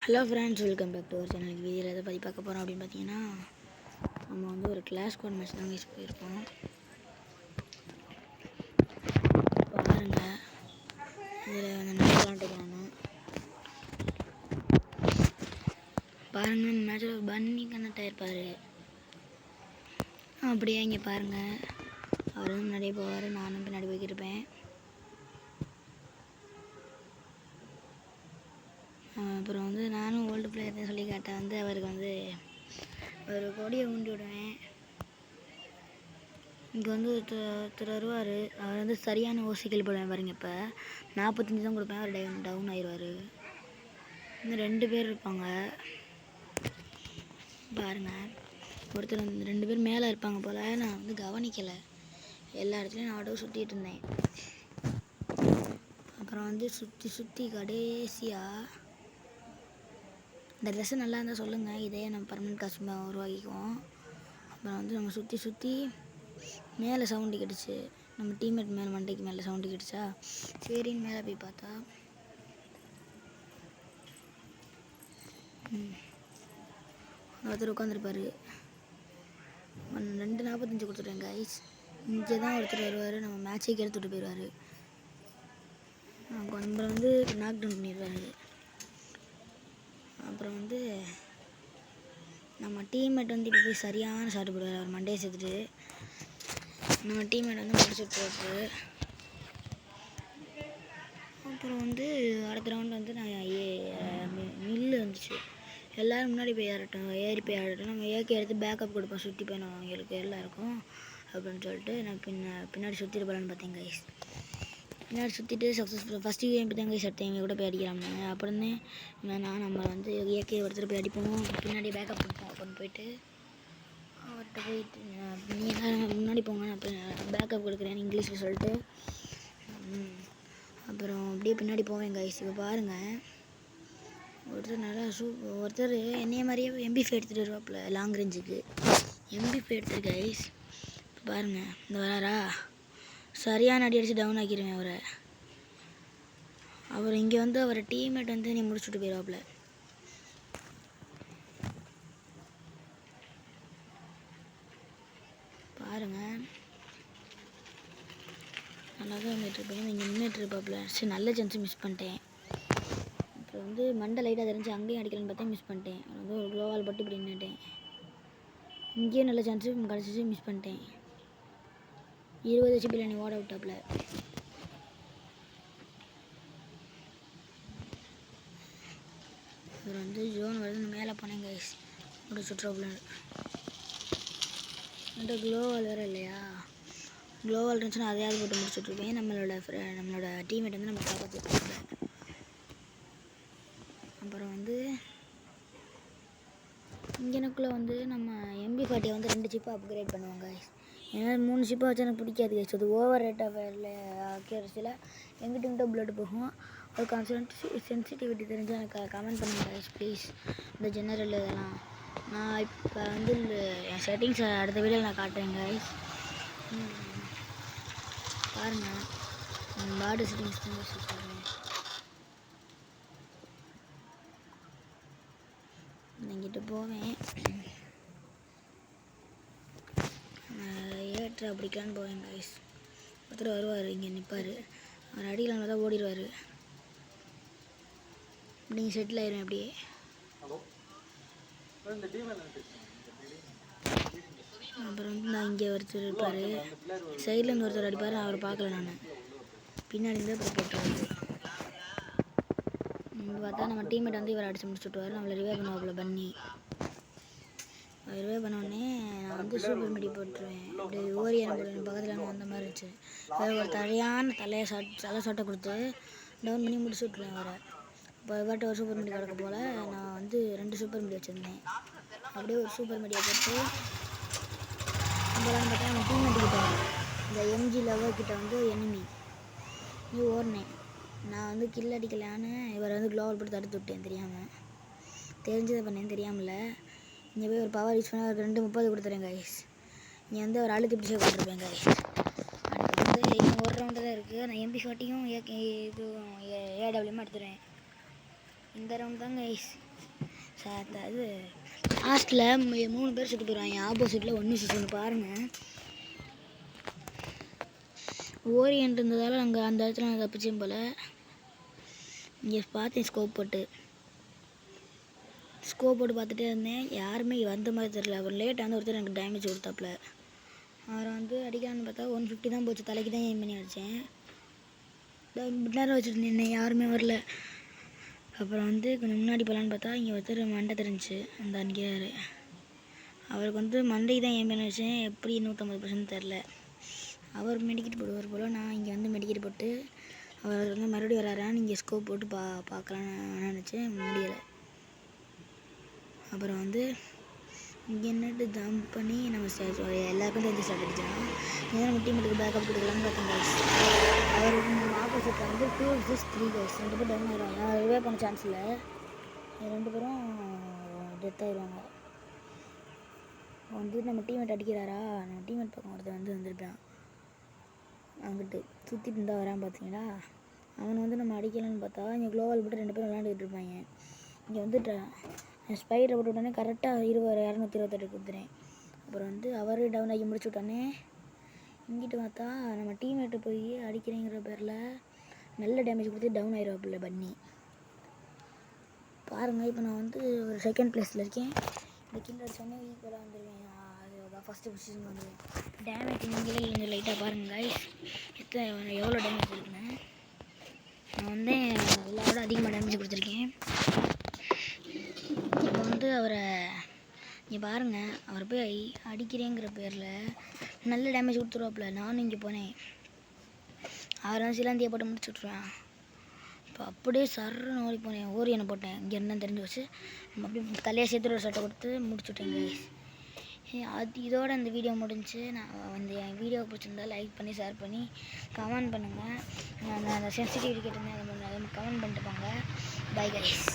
Hello friends, welcome back to our channel. வீடியோவில் எதை பற்றி பார்க்க போகிறோம் அப்படின்னு பார்த்தீங்கன்னா, நம்ம வந்து ஒரு கிளாஸ் கோட் மேட்ச் தான் யூஸ் போயிருக்கோம். பாருங்கள், இதில் வந்து நான் விளாண்டுக்கிறானு பாருங்கள். மேட்சில் பன்னி கண்ணட்டாக இருப்பார். அப்படியே இங்கே பாருங்கள், அவர் வந்து முன்னாடியே போவார், நானும் பின்னாடி போய்கிட்டு இருப்பேன். அப்புறம் வந்து நானும் ஓல்டு பிளேயர்னு சொல்லி கேட்டேன். வந்து அவருக்கு வந்து ஒரு கொடியை ஊண்டி விடுவேன். இங்கே வந்து ஒருத்தர் வருவார். அவர் வந்து சரியான ஓசிக்கல் போடுவேன் பாருங்க. இப்போ 45 தான் கொடுப்பேன், அவர் டவுன் ஆயிடுவார். இன்னும் 2 பேர் இருப்பாங்க பாருங்கள். ஒருத்தர் வந்து 2 பேர் மேலே இருப்பாங்க போல். நான் வந்து கவனிக்கலை. எல்லா இடத்துலையும் நான் ஆட்டோ சுற்றிட்டு இருந்தேன். அப்புறம் வந்து சுற்றி கடைசியாக இந்த ட்ரெஸ்ஸு நல்லா இருந்தால் சொல்லுங்கள், இதே நம்ம பர்மனெண்ட் காஸ்ட்யூமாக உருவாக்கிக்குவோம். அப்புறம் வந்து நம்ம சுற்றி மேலே சவுண்டு கிடச்சி, நம்ம டீம்மேட் மேலே மண்டைக்கு மேலே சவுண்டு கிடச்சா சரின்னு மேலே போய் பார்த்தா ஒருத்தர் உட்காந்துருப்பார். 2:45 கொடுத்துட்டேன் கைஸ். இங்கே தான் ஒருத்தர் வருவார், நம்ம மேட்சே கெடுத்துட்டு போயிடுவார். அப்புறம் வந்து நாக் டவுன் பண்ணிடுவார். அப்புறம் வந்து நம்ம டீம்மேட் வந்து இப்போ போய் சரியான ஷாட் போடுவார். அவர் மண்டையை சேர்த்துட்டு நம்ம டீம்மேட் வந்து முடிச்சு விட்டுருவாரு. அப்புறம் வந்து அடுத்த ரவுண்டு வந்து நான் மில்லு வந்துச்சு. எல்லோரும் முன்னாடி போய் ஏறி போய் ஆடட்டும், நம்ம ஏக்கி எடுத்து பேக்கப் கொடுப்போம், சுற்றி போயிடும் அவங்களுக்கு எல்லாருக்கும் அப்படின்னு சொல்லிட்டு நான் பின்னாடி சுற்றிட்டு போகலான்னு பார்த்தேன் கைஸ். பின்னாடி சுற்றிட்டு சக்ஸஸ்ஃபுல் ஃபஸ்ட்டு யூஎம்பி தான் கைஸ் எடுத்தேன். எங்கள் கூட போய் அடிக்கலாம்னு. அப்புறம் தான் நம்ம வந்து இயற்கை ஒருத்தர் போய் அடிப்போம், பின்னாடி பேக்கப் கொடுப்போம் அப்படின்னு போயிட்டு அவர்கிட்ட போயிட்டு நீங்கள் முன்னாடி போங்க, நான் பேக்கப் கொடுக்குறேன்னு இங்கிலீஷில் சொல்லிட்டு அப்புறம் அப்படியே பின்னாடி போவேன் கைஸ். இப்போ பாருங்கள், ஒருத்தர் நல்லா ஒருத்தர் என்னைய மாதிரியே MP5 எடுத்துகிட்டு வருவாப்புல லாங் ரேஞ்சுக்கு. MP5 எடுத்துரு கைஸ். இப்போ பாருங்கள், இந்த வராரா, சரியான அடி அடித்து டவுன் ஆக்கிடுவேன் அவரை. அவர் இங்கே வந்து அவரை டீம்மேட் வந்து நீ முடிச்சுட்டு போயிடுவாப்புல. பாருங்கள், நல்லா தான் வந்துட்டுருப்பேன். இங்கே நின்றுட்டு இருப்பாப்புல. சரி, நல்ல சான்ஸு மிஸ் பண்ணிட்டேன். அப்புறம் வந்து மண்டை லைட்டாக தெரிஞ்சு அங்கேயும் அடிக்கலான்னு பார்த்தா மிஸ் பண்ணிட்டேன். வந்து ஒரு க்ளோவால் பட்டு இப்படி நின்றுட்டேன். இங்கேயும் நல்ல சான்ஸு கிடச்சிச்சு, மிஸ் பண்ணிட்டேன். 20 HP நீ ஓட விட்டாப்புல. அப்புறம் வந்து ஜோன் வருது, மேலே போனேன் கைஸ். ஒரு சுற்றுலாப்புல இந்த க்ளோவால் வேறு இல்லையா, க்ளோவால் இருந்துச்சுன்னா அதையாவது போட்டு முடிச்சுட்ருப்பேன். நம்மளோட டீம்மேட் வந்து நம்ம காப்பாற்றிருப்பாங்க. அப்புறம் வந்து இங்கனக்குள்ளே வந்து நம்ம MP40 வந்து 2 சிப்பாக அப்கிரேட் பண்ணுவாங்க. ஏன்னா 3 சிப்பாக வச்சு எனக்கு பிடிக்காது கைஸ். அது ஓவர் ரேட் ஆஃப் அக்யூரஸியில் எங்கிட்ட பிளட் போகும். ஒரு சென்சிட்டிவிட்டி தெரிஞ்சு எனக்கு கமெண்ட் பண்ணுங்க கைஸ் ப்ளீஸ். இந்த ஜெனரல் இதெல்லாம் நான் இப்போ வந்து என் செட்டிங்ஸ் அடுத்த வீடியோவில் நான் காட்டுறேன் கைஸ். பாருங்கள், பாடி செட்டிங்ஸ் தான் சொல்கிறேன். இங்கிட்ட போவேன், ஏற்ற அப்படிக்கலான்னு போவேன் கைஸ். ஒருத்தர் வருவார், இங்கே நிற்பார். அவர் அடிக்கலாம் தான் ஓடிடுவார். நீங்கள் செட்டில் ஆயிடுவேன் அப்படியே. அப்புறம் வந்து நான் இங்கே ஒருத்தர் இருப்பார், சைட்லேருந்து ஒருத்தர் அடிப்பார். அவர் பார்க்கல, நான் பின்னாடி இருந்து அப்புறம் போட்டுருவாரு. பார்த்தா நம்ம டீம்மேட் வந்து இவர் அடித்து முடிச்சுட்டுவார். நம்மளை ரிவே பண்ணுவாப்புல பண்ணி. ரிவே பண்ணோடனே நான் வந்து சூப்பர் மீடி போட்டுருவேன். அப்படி ஓரியன் போடுவேன் பக்கத்தில் வந்த மாதிரி இருந்துச்சு. ஒரு தலையை சட்டை கொடுத்து டவுன் பண்ணி முடிச்சு விட்ருவேன் அவரை. இப்போ இவர்கிட்ட ஒரு சூப்பர் மீடி கிடக்க போல் நான் வந்து 2 சூப்பர் மீடி வச்சுருந்தேன். அப்படியே ஒரு சூப்பர் மீடியை போட்டு இப்போலாம் பார்த்தா நம்ம டீம்மேட்டுக்கிட்ட இந்த MG லவர் கிட்ட வந்து எனிமி நீ ஓடினேன். நான் வந்து கில் அடிக்கலான்னு இவரை வந்து க்ளோவால் போட்டு தடுத்து விட்டேன் தெரியாமல். தெரிஞ்சதை பண்ணேன் தெரியாமல். இங்கே போய் ஒரு பவர் யூஸ் பண்ணி ஒரு 2:30 கொடுத்துறேன் கைஸ். இங்கே வந்து ஒரு அழுத்தி பிடிச்சே போட்டிருப்பேன் கைஸ். அடுத்து வந்து இன்னும் ஒரு ரவுண்டு தான் இருக்குது. நான் MP40யும் இதுவும் AWM எடுத்துருவேன். இந்த ரவுண்ட் தான் கைஸ். இது லாஸ்ட்டில் 3 பேர் செத்து போயிடுவாங்க. ஆப்போசிட்டில் 1:1 பாருங்கள். ஓரியன்ட் இருந்ததால் நாங்கள் அந்த இடத்துல நான் தப்பிச்சேன் போல். இங்கே பார்த்தேன் ஸ்கோப் போட்டு பார்த்துட்டே இருந்தேன். யாருமே வந்த மாதிரி தெரியல. அவர் லேட்டாக வந்து ஒருத்தர் எனக்கு டேமேஜ் கொடுத்தாப்புல. அவரை வந்து அடிக்கலான்னு பார்த்தா 150 தான் போச்சு. தலைக்கு தான் எய்ம் பண்ணி அடித்தேன். நேரம் வச்சுருந்தேன், யாருமே வரல. அப்புறம் வந்து கொஞ்சம் முன்னாடி போகலான்னு பார்த்தா இங்கே ஒருத்தர் மண்டை தெரிஞ்சிச்சு. அந்த அன்றையார் அவருக்கு வந்து மண்டைக்கு தான் எய்ம் பண்ணி வச்சேன். எப்படி 150% தெரில. அவர் மெடிக்கெட் போடுவார் போல். நான் இங்கே வந்து மெடிக்கெட் போட்டு அவர் வந்து மறுபடியும் வராரான்னு இங்கே ஸ்கோப் போட்டு பார்க்கலான்னு நினச்சேன். முடியலை. அப்புறம் வந்து இங்கே என்னட்டு ஜம்ப் பண்ணி நம்ம எல்லாருக்கும் தெரிஞ்சு ஸ்டார்ட் அடித்தோம். இங்கே நம்ம டீமெட்டுக்கு பேக்கப் கொடுக்கலாம்னு பார்த்தோம் கைஸ். அவருக்கு ஆப்போசிட்டில் வந்து 2-3 கைஸ் 2 பேர் டவுன் ஆயிடுவாங்க. நான் ரிவே பண்ண சான்ஸ் இல்லை. 2 பேரும் டெத் ஆயிடுவாங்க. வந்து நம்ம டீம்மேட் அடிக்கிறாரா, நம்ம டீம்மேட் பக்கம் ஒருத்தர் வந்து வந்திருப்பான். அங்கிட்டு சுற்றிட்டு இருந்தால் வரான் பார்த்தீங்களா. அவனை வந்து நம்ம அடிக்கலான்னு பார்த்தா இங்கே க்ளோவால் போட்டு 2 பேரும் விளையாண்டுக்கிட்டு இருப்பாங்க. இங்கே வந்து ஸ்பைடரை போட்டு விட்டோன்னே கரெக்டாக 228 கொடுத்துறேன். அப்புறம் வந்து அவர் டவுன் ஆகி முடிச்சு விட்டோன்னே இங்கிட்டு பார்த்தா நம்ம டீம்மேட்டு போய் அடிக்கிறேங்கிற பேரில் நல்ல டேமேஜ் கொடுத்து டவுன் ஆயிடுவாப்புல பன்னி. பாருங்கள், இப்போ நான் வந்து ஒரு 2nd பிளேஸில் இருக்கேன். இந்த கில் அடிச்சோடனே ஈக்குவலாக வந்துடுவேன். அதுதான் ஃபஸ்ட்டு பொசிஷன் வந்துடுவேன். டேமேஜ் நீங்களே கொஞ்சம் லைட்டாக பாருங்கள் எவ்வளோ டேமேஜ் இருக்குன்னு. நான் வந்து எல்லாரோட அதிகமாக டேமேஜ் கொடுத்துருக்கேன். இப்போ வந்து அவரை இங்கே பாருங்கள், அவர் போய் அடிக்கிறேங்கிற பேரில் நல்ல டேமேஜ் கொடுத்துருவாப்புல. நானும் இங்கே போனேன். அவர் வந்து சிலாந்தியை போட்டு முடிச்சு விட்ருவேன். இப்போ அப்படியே சர்ன்னு ஓடி போனேன். ஓரியனை போட்டேன். இங்கே என்ன தெரிஞ்சு வச்சு அப்படியே தலையை சேர்த்து ஒரு சட்டை கொடுத்து முடிச்சு விட்டேங்க. இதோட இந்த வீடியோ முடிஞ்சு. நான் வந்து என் வீடியோ பிடிச்சிருந்தா லைக் பண்ணி ஷேர் பண்ணி கமெண்ட் பண்ணுங்கள். நான் அந்த சென்சிட்டிவிட்டி கேட்டிருந்தேன், அதை கமெண்ட் பண்ணிட்டு போங்க. Bye guys.